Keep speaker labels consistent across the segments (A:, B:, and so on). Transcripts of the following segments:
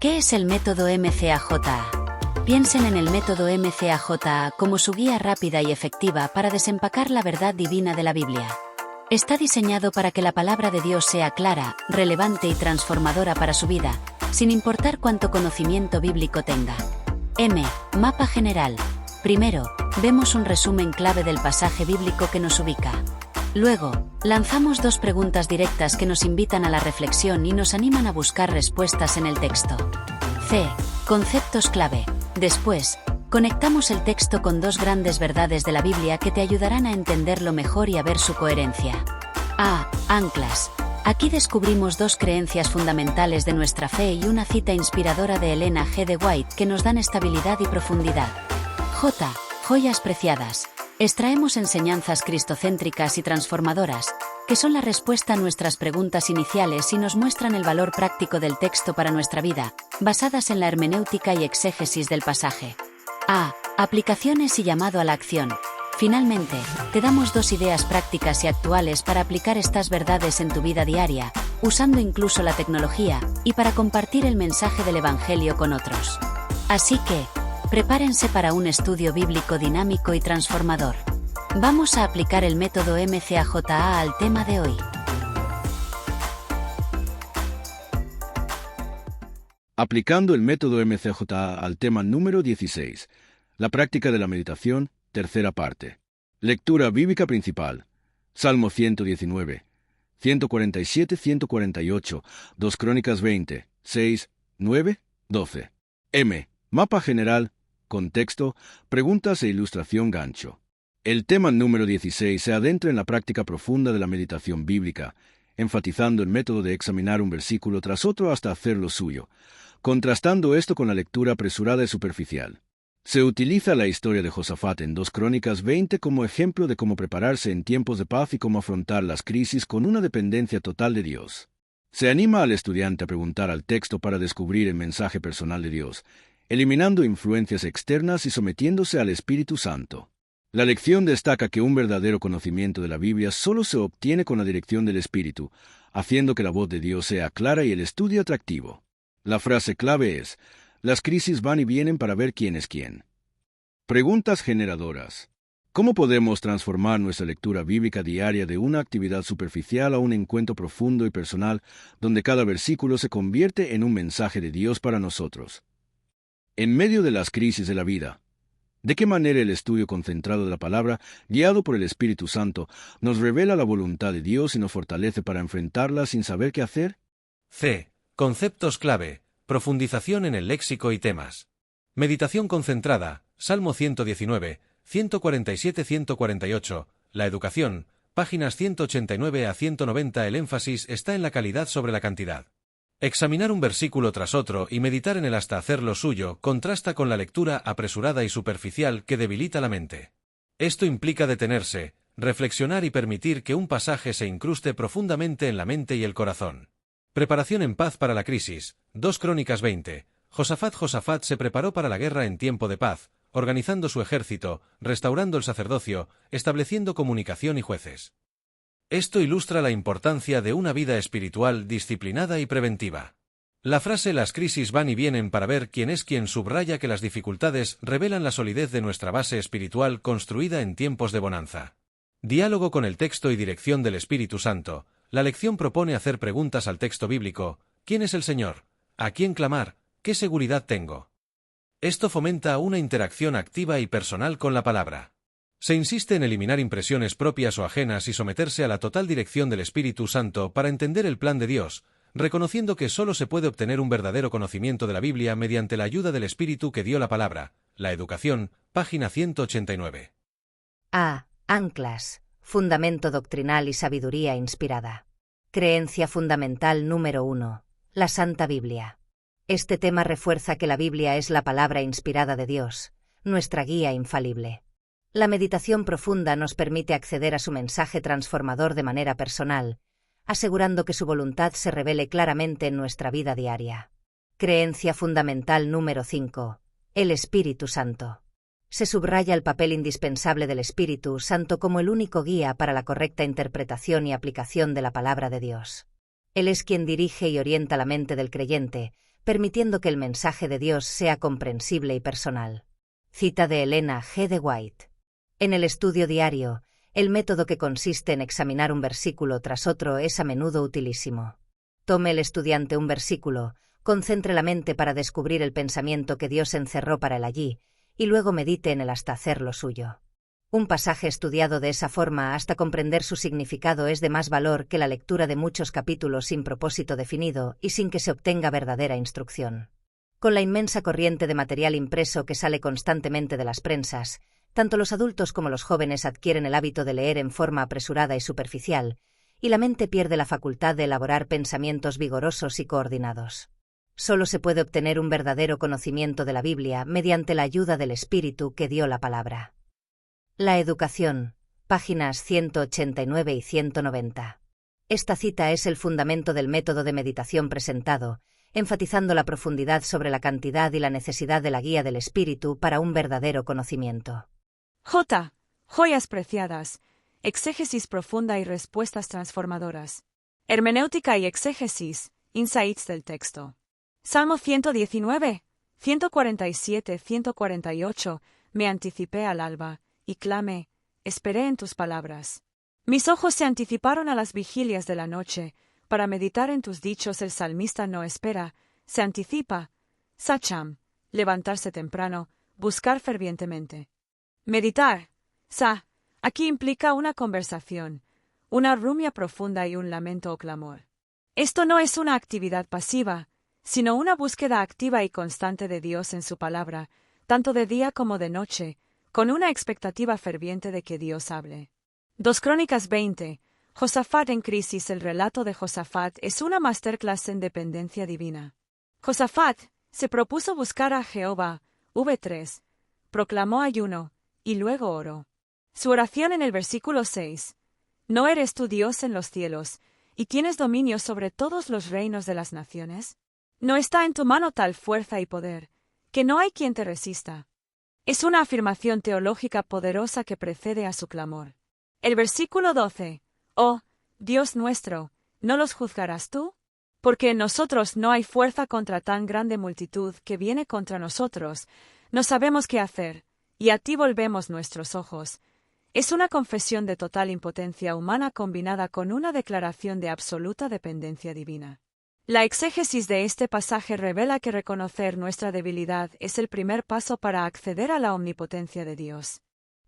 A: ¿Qué es el método MCAJA? Piensen en el método MCAJA como su guía rápida y efectiva para desempacar la verdad divina de la Biblia. Está diseñado para que la palabra de Dios sea clara, relevante y transformadora para su vida, sin importar cuánto conocimiento bíblico tenga. Mapa general. Primero, vemos un resumen clave del pasaje bíblico que nos ubica. Luego, lanzamos 2 preguntas directas que nos invitan a la reflexión y nos animan a buscar respuestas en el texto. Conceptos clave. Después, conectamos el texto con 2 grandes verdades de la Biblia que te ayudarán a entenderlo mejor y a ver su coherencia. Anclas. Aquí descubrimos 2 creencias fundamentales de nuestra fe y una cita inspiradora de Elena G. de White que nos dan estabilidad y profundidad. Joyas preciadas. Extraemos enseñanzas cristocéntricas y transformadoras, que son la respuesta a nuestras preguntas iniciales y nos muestran el valor práctico del texto para nuestra vida, basadas en la hermenéutica y exégesis del pasaje. Aplicaciones y llamado a la acción. Finalmente, te damos 2 ideas prácticas y actuales para aplicar estas verdades en tu vida diaria, usando incluso la tecnología, y para compartir el mensaje del Evangelio con otros. Así que, prepárense para un estudio bíblico dinámico y transformador. Vamos a aplicar el método MCAJA al tema de hoy.
B: Aplicando el método MCAJA al tema número 16. La práctica de la meditación, tercera parte. Lectura bíblica principal. Salmo 119, 147, 148, 2 Crónicas 20, 6, 9, 12. Mapa general, contexto, preguntas e ilustración gancho. El tema número 16 se adentra en la práctica profunda de la meditación bíblica, enfatizando el método de examinar un versículo tras otro hasta hacerlo suyo, contrastando esto con la lectura apresurada y superficial. Se utiliza la historia de Josafat en 2 Crónicas 20 como ejemplo de cómo prepararse en tiempos de paz y cómo afrontar las crisis con una dependencia total de Dios. Se anima al estudiante a preguntar al texto para descubrir el mensaje personal de Dios, eliminando influencias externas y sometiéndose al Espíritu Santo. La lección destaca que un verdadero conocimiento de la Biblia solo se obtiene con la dirección del Espíritu, haciendo que la voz de Dios sea clara y el estudio atractivo. La frase clave es: las crisis van y vienen para ver quién es quién. Preguntas generadoras. ¿Cómo podemos transformar nuestra lectura bíblica diaria de una actividad superficial a un encuentro profundo y personal, donde cada versículo se convierte en un mensaje de Dios para nosotros? En medio de las crisis de la vida, ¿de qué manera el estudio concentrado de la palabra, guiado por el Espíritu Santo, nos revela la voluntad de Dios y nos fortalece para enfrentarla sin saber qué hacer?
C: Conceptos clave, profundización en el léxico y temas. Meditación concentrada, Salmo 119, 147-148, la educación, páginas 189 a 190. El énfasis está en la calidad sobre la cantidad. Examinar un versículo tras otro y meditar en él hasta hacerlo suyo contrasta con la lectura apresurada y superficial que debilita la mente. Esto implica detenerse, reflexionar y permitir que un pasaje se incruste profundamente en la mente y el corazón. Preparación en paz para la crisis, 2 Crónicas 20. Josafat se preparó para la guerra en tiempo de paz, organizando su ejército, restaurando el sacerdocio, estableciendo comunicación y jueces. Esto ilustra la importancia de una vida espiritual disciplinada y preventiva. La frase «las crisis van y vienen para ver quién es quién» subraya que las dificultades revelan la solidez de nuestra base espiritual construida en tiempos de bonanza. Diálogo con el texto y dirección del Espíritu Santo. La lección propone hacer preguntas al texto bíblico: ¿quién es el Señor? ¿A quién clamar? ¿Qué seguridad tengo? Esto fomenta una interacción activa y personal con la palabra. Se insiste en eliminar impresiones propias o ajenas y someterse a la total dirección del Espíritu Santo para entender el plan de Dios, reconociendo que solo se puede obtener un verdadero conocimiento de la Biblia mediante la ayuda del Espíritu que dio la palabra. La educación, página 189.
A: Anclas, fundamento doctrinal y sabiduría inspirada. Creencia fundamental número 1. La Santa Biblia. Este tema refuerza que la Biblia es la palabra inspirada de Dios, nuestra guía infalible. La meditación profunda nos permite acceder a su mensaje transformador de manera personal, asegurando que su voluntad se revele claramente en nuestra vida diaria. Creencia fundamental número 5. El Espíritu Santo. Se subraya el papel indispensable del Espíritu Santo como el único guía para la correcta interpretación y aplicación de la palabra de Dios. Él es quien dirige y orienta la mente del creyente,
D: permitiendo que el mensaje de Dios sea comprensible y personal. Cita de Elena G. de White. En el estudio diario, el método que consiste en examinar un versículo tras otro es a menudo utilísimo. Tome el estudiante un versículo, concentre la mente para descubrir el pensamiento que Dios encerró para él allí, y luego medite en él hasta hacerlo suyo. Un pasaje estudiado de esa forma hasta comprender su significado es de más valor que la lectura de muchos capítulos sin propósito definido y sin que se obtenga verdadera instrucción. Con la inmensa corriente de material impreso que sale constantemente de las prensas, tanto los adultos como los jóvenes adquieren el hábito de leer en forma apresurada y superficial, y la mente pierde la facultad de elaborar pensamientos vigorosos y coordinados. Solo se puede obtener un verdadero conocimiento de la Biblia mediante la ayuda del Espíritu que dio la palabra. La educación, páginas 189 y 190. Esta cita es el fundamento del método de meditación presentado, enfatizando la profundidad sobre la cantidad y la necesidad de la guía del Espíritu para un verdadero conocimiento.
E: Joyas preciadas, exégesis profunda y respuestas transformadoras. Hermenéutica y exégesis, insights del texto. Salmo 119, 147, 148, me anticipé al alba, y clamé, esperé en tus palabras. Mis ojos se anticiparon a las vigilias de la noche, para meditar en tus dichos. El salmista no espera, se anticipa. Sacham, levantarse temprano, buscar fervientemente. Meditar, aquí implica una conversación, una rumia profunda y un lamento o clamor. Esto no es una actividad pasiva, sino una búsqueda activa y constante de Dios en su palabra, tanto de día como de noche, con una expectativa ferviente de que Dios hable. 2 Crónicas 20. Josafat en crisis. El relato de Josafat es una masterclass en dependencia divina. Josafat se propuso buscar a Jehová. V3. Proclamó ayuno, y luego oró. Su oración en el versículo 6. ¿No eres tú Dios en los cielos, y tienes dominio sobre todos los reinos de las naciones? ¿No está en tu mano tal fuerza y poder, que no hay quien te resista? Es una afirmación teológica poderosa que precede a su clamor. El versículo 12. Oh, Dios nuestro, ¿no los juzgarás tú? Porque en nosotros no hay fuerza contra tan grande multitud que viene contra nosotros. No sabemos qué hacer, y a ti volvemos nuestros ojos. Es una confesión de total impotencia humana combinada con una declaración de absoluta dependencia divina. La exégesis de este pasaje revela que reconocer nuestra debilidad es el primer paso para acceder a la omnipotencia de Dios.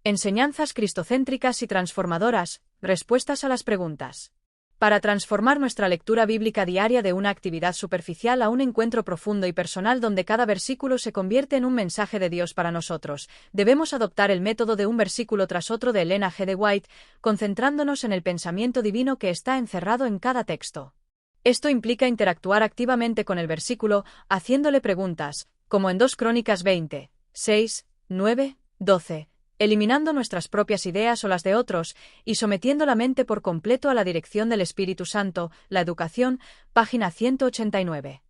F: Enseñanzas cristocéntricas y transformadoras, respuestas a las preguntas. Para transformar nuestra lectura bíblica diaria de una actividad superficial a un encuentro profundo y personal donde cada versículo se convierte en un mensaje de Dios para nosotros, debemos adoptar el método de un versículo tras otro de Elena G. de White, concentrándonos en el pensamiento divino que está encerrado en cada texto. Esto implica interactuar activamente con el versículo, haciéndole preguntas, como en 2 Crónicas 20, 6, 9, 12, eliminando nuestras propias ideas o las de otros, y sometiendo la mente por completo a la dirección del Espíritu Santo. La educación, página 189.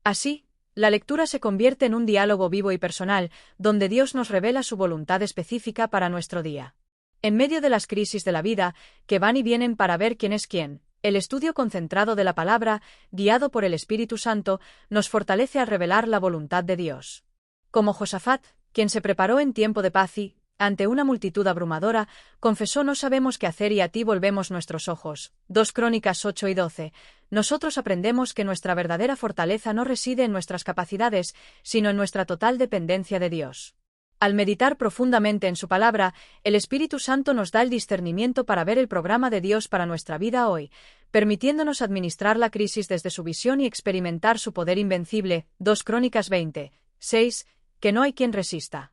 F: Así, la lectura se convierte en un diálogo vivo y personal, donde Dios nos revela su voluntad específica para nuestro día. En medio de las crisis de la vida, que van y vienen para ver quién es quién, el estudio concentrado de la palabra, guiado por el Espíritu Santo, nos fortalece al revelar la voluntad de Dios. Como Josafat, quien se preparó en tiempo de paz y, ante una multitud abrumadora, confesó: no sabemos qué hacer y a ti volvemos nuestros ojos. 2 Crónicas 8 y 12. Nosotros aprendemos que nuestra verdadera fortaleza no reside en nuestras capacidades, sino en nuestra total dependencia de Dios. Al meditar profundamente en su palabra, el Espíritu Santo nos da el discernimiento para ver el programa de Dios para nuestra vida hoy, permitiéndonos administrar la crisis desde su visión y experimentar su poder invencible. 2 Crónicas 20, 6, que no hay quien resista.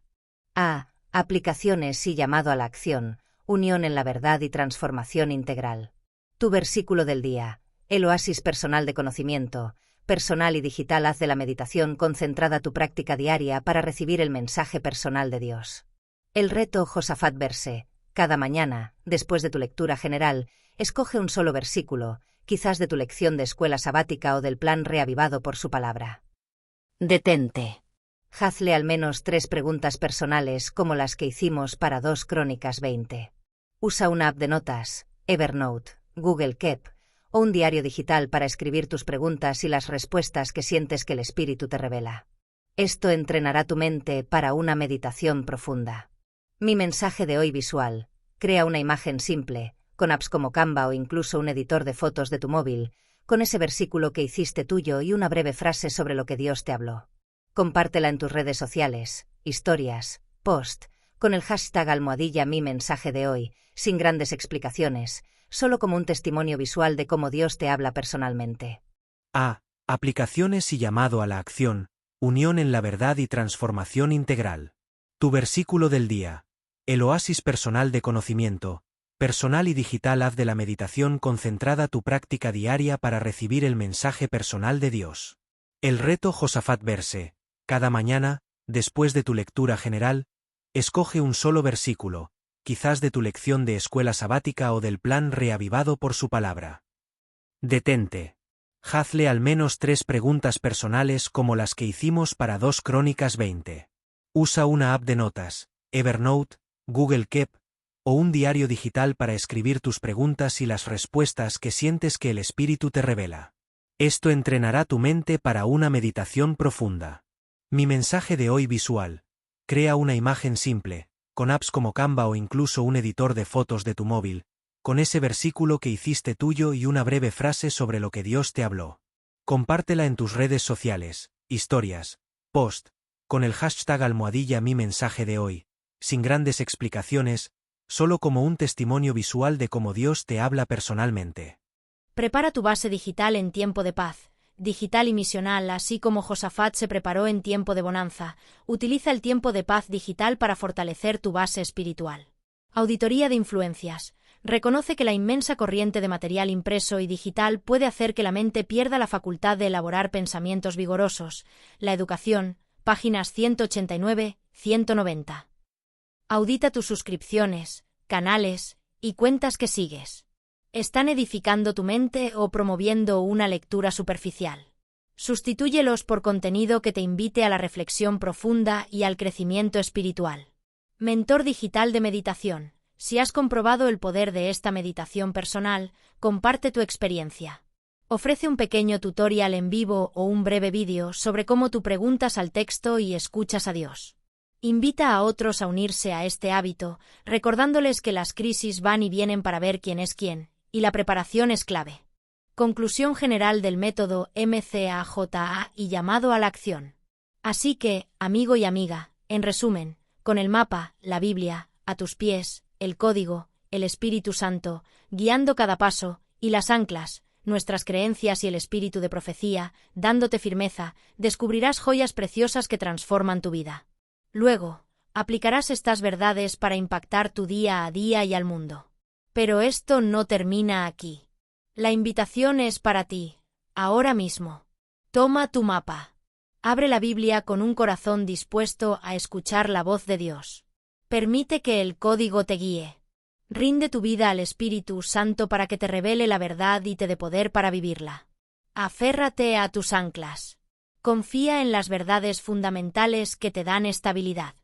D: A. Aplicaciones y llamado a la acción, unión en la verdad y transformación integral. Tu versículo del día, el oasis personal de conocimiento, personal y digital. Haz de la meditación concentrada tu práctica diaria para recibir el mensaje personal de Dios. El reto Josafat verse. Cada mañana, después de tu lectura general, escoge un solo versículo, quizás de tu lección de escuela sabática o del plan reavivado por su palabra. Detente. Hazle al menos 3 preguntas personales como las que hicimos para 2 Crónicas 20. Usa una app de notas, Evernote, Google Keep, o un diario digital para escribir tus preguntas y las respuestas que sientes que el Espíritu te revela. Esto entrenará tu mente para una meditación profunda. Mi mensaje de hoy visual. Crea una imagen simple, con apps como Canva o incluso un editor de fotos de tu móvil, con ese versículo que hiciste tuyo y una breve frase sobre lo que Dios te habló. Compártela en tus redes sociales, historias, post, con el hashtag #mi mensaje de hoy, sin grandes explicaciones, solo como un testimonio visual de cómo Dios te habla personalmente.
G: A. Aplicaciones y llamado a la acción, unión en la verdad y transformación integral. Tu versículo del día. El oasis personal de conocimiento, personal y digital. Haz de la meditación concentrada tu práctica diaria para recibir el mensaje personal de Dios. El reto Josafat verse. Cada mañana, después de tu lectura general, escoge un solo versículo, quizás de tu lección de escuela sabática o del plan reavivado por su palabra. Detente. Hazle al menos 3 preguntas personales como las que hicimos para 2 Crónicas 20. Usa una app de notas, Evernote, Google Keep, o un diario digital para escribir tus preguntas y las respuestas que sientes que el Espíritu te revela. Esto entrenará tu mente para una meditación profunda. Mi mensaje de hoy visual. Crea una imagen simple, con apps como Canva o incluso un editor de fotos de tu móvil, con ese versículo que hiciste tuyo y una breve frase sobre lo que Dios te habló. Compártela en tus redes sociales, historias, post, con el hashtag #mi mensaje de hoy, sin grandes explicaciones, solo como un testimonio visual de cómo Dios te habla personalmente.
H: Prepara tu base digital en tiempo de paz, digital y misional, así como Josafat se preparó en tiempo de bonanza. Utiliza el tiempo de paz digital para fortalecer tu base espiritual. Auditoría de influencias. Reconoce que la inmensa corriente de material impreso y digital puede hacer que la mente pierda la facultad de elaborar pensamientos vigorosos. La educación, páginas 189-190. Audita tus suscripciones, canales y cuentas que sigues. ¿Están edificando tu mente o promoviendo una lectura superficial? Sustitúyelos por contenido que te invite a la reflexión profunda y al crecimiento espiritual. Mentor digital de meditación. Si has comprobado el poder de esta meditación personal, comparte tu experiencia. Ofrece un pequeño tutorial en vivo o un breve vídeo sobre cómo tú preguntas al texto y escuchas a Dios. Invita a otros a unirse a este hábito, recordándoles que las crisis van y vienen para ver quién es quién, y la preparación es clave. Conclusión general del método MCAJA y llamado a la acción. Así que, amigo y amiga, en resumen, con el mapa, la Biblia, a tus pies, el código, el Espíritu Santo, guiando cada paso, y las anclas, nuestras creencias y el espíritu de profecía, dándote firmeza, descubrirás joyas preciosas que transforman tu vida. Luego, aplicarás estas verdades para impactar tu día a día y al mundo. Pero esto no termina aquí. La invitación es para ti, ahora mismo. Toma tu mapa. Abre la Biblia con un corazón dispuesto a escuchar la voz de Dios. Permite que el código te guíe. Rinde tu vida al Espíritu Santo para que te revele la verdad y te dé poder para vivirla. Aférrate a tus anclas. Confía en las verdades fundamentales que te dan estabilidad.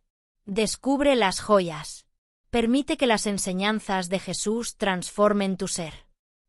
H: Descubre las joyas. Permite que las enseñanzas de Jesús transformen tu ser.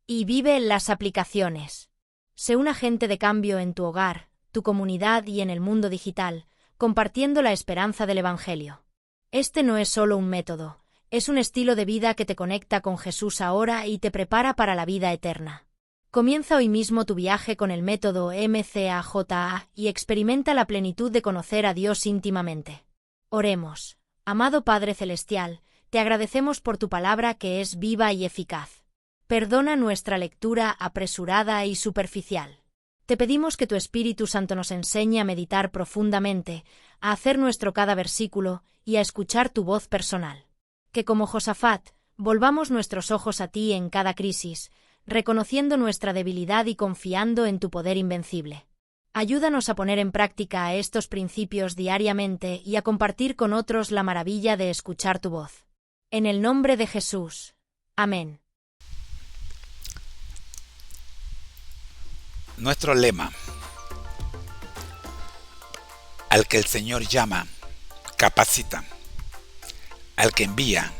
H: Y vive las aplicaciones. Sé un agente de cambio en tu hogar, tu comunidad y en el mundo digital, compartiendo la esperanza del Evangelio. Este no es solo un método, es un estilo de vida que te conecta con Jesús ahora y te prepara para la vida eterna. Comienza hoy mismo tu viaje con el método MCAJA y experimenta la plenitud de conocer a Dios íntimamente. Oremos. Amado Padre Celestial, te agradecemos por tu palabra que es viva y eficaz. Perdona nuestra lectura apresurada y superficial. Te pedimos que tu Espíritu Santo nos enseñe a meditar profundamente, a hacer nuestro cada versículo y a escuchar tu voz personal. Que como Josafat, volvamos nuestros ojos a ti en cada crisis, reconociendo nuestra debilidad y confiando en tu poder invencible. Ayúdanos a poner en práctica estos principios diariamente y a compartir con otros la maravilla de escuchar tu voz. En el nombre de Jesús. Amén.
I: Nuestro lema: al que el Señor llama, capacita; al que envía,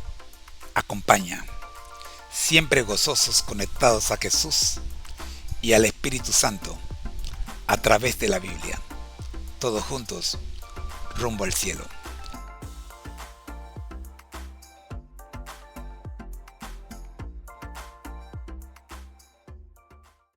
I: acompaña. Siempre gozosos conectados a Jesús, y al Espíritu Santo a través de la Biblia. Todos juntos, rumbo al cielo.